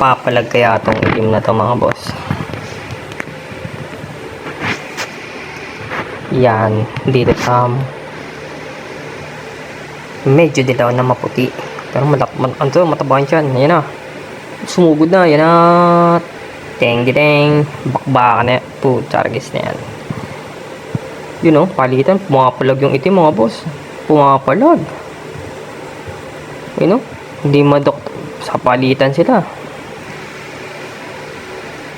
Papalag kaya itong itim na to mga boss. Yan, dito sa medyo dilaw na maputi. Pero matabahan siya. Ayan na. Sumugod na. Ayan na. Teng-giteng. Bakbakan na. Putargis na yan. Yun o, palitan. Pumapalag yung itim mga boss. Pumapalag. Yun o. Hindi madok. Sa palitan sila.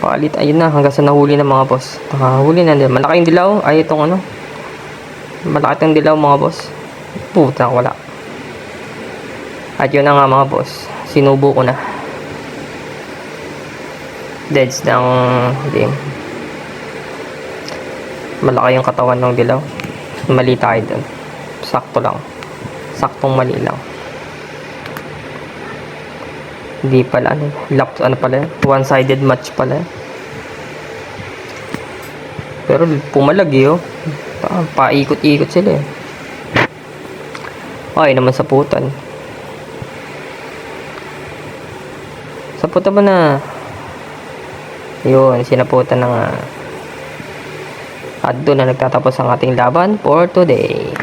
Palit. Ayun na. Hanggang sa nahuli na mga boss. Nahuli na. Malaking dilaw. Ay itong ano. Malaki itong dilaw mga boss. Puta, wala. At yun na nga mga boss. Sinubo ko na. Deads ng game. Malaki yung katawan ng dilaw. Mali tayo dun. Sakto lang. Saktong mali lang. Hindi pala ano. Ano pala. One-sided match pala. Pero pumalag eh oh. Paikot-ikot sila eh. Ay naman saputan. Saputan ba na? Yun, sinaputan na nga. At doon na nagtatapos ang ating laban for today.